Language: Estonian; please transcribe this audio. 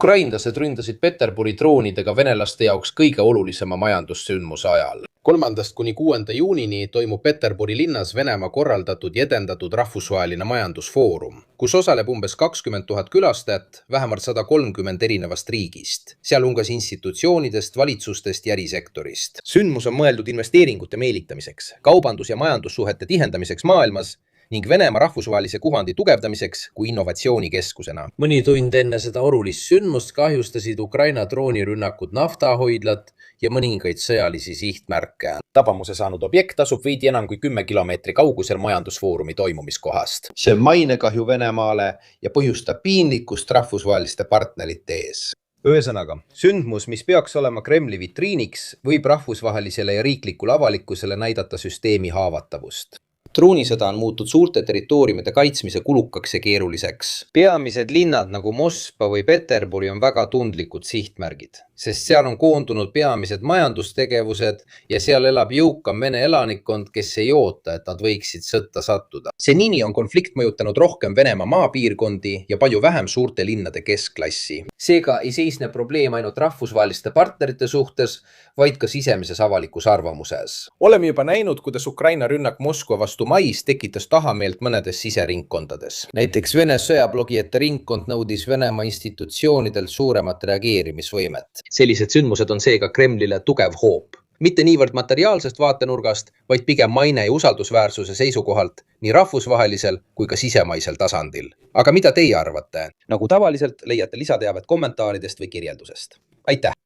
Ukrainlased ründasid Peterburi droonidega venelaste jaoks kõige olulisema majandussündmuse ajal. 3.–6. juunini toimub Peterburi linnas Venemaa korraldatud ja edendatud rahvusvaheline majandusfoorum, kus osaleb umbes 20 000 külastajat vähemalt 130 erinevast riigist, sealhulgas institutsioonidest, valitsustest ja ärisektorist. Sündmus on mõeldud investeeringute meelitamiseks, kaubandus- ja majandussuhete tihendamiseks maailmas ning Venemaa rahvusvahelise kuvandi tugevdamiseks kui innovatsioonikeskusena. Mõni tund enne seda olulist sündmust kahjustasid Ukraina droonirünnakud naftahoidlat ja mõningaid sõjalisi sihtmärke. Tabamuse saanud objekt asub veidi enam kui 10 kilomeetri kaugusel majandusfoorumi toimumiskohast. See on mainekahju Venemaale ja põhjustab piinlikkust rahvusvaheliste partnerite ees. Ühesõnaga, sündmus, mis peaks olema Kremli vitriiniks, võib rahvusvahelisele ja riiklikule avalikkusele näidata süsteemi haavatavust. Droonisõda on muutud suurte territooriumide kaitsmise kulukaks ja keeruliseks. Peamised linnad nagu Moskva või Peterburi on väga tundlikud sihtmärgid, sest seal on koondunud peamised majandustegevused ja seal elab jõukam Vene elanikkond, kes ei oota, et nad võiksid sõtta sattuda. Senini on konflikt mõjutanud rohkem Venemaa maapiirkondi ja palju vähem suurte linnade keskklassi. Seega ei seisne probleem ainult rahvusvaheliste partnerite suhtes, vaid ka sisemises avalikus arvamuses. Oleme juba näinud, kuidas Ukraina rünnak Moskva vastu mais tekitas tahameelt mõnedes siseringkondades. Näiteks Vene sõjablogijate ringkond nõudis Venemaa institutsioonidelt suuremat reageerimisvõimet. Sellised sündmused on seega Kremlile tugev hoop. Mitte niivõrd materiaalsest vaatenurgast, vaid pigem maine ja usaldusväärsuse seisukohalt nii rahvusvahelisel kui ka sisemaisel tasandil. Aga mida teie arvate? Nagu tavaliselt leiate lisateavet kommentaaridest või kirjeldusest. Aitäh!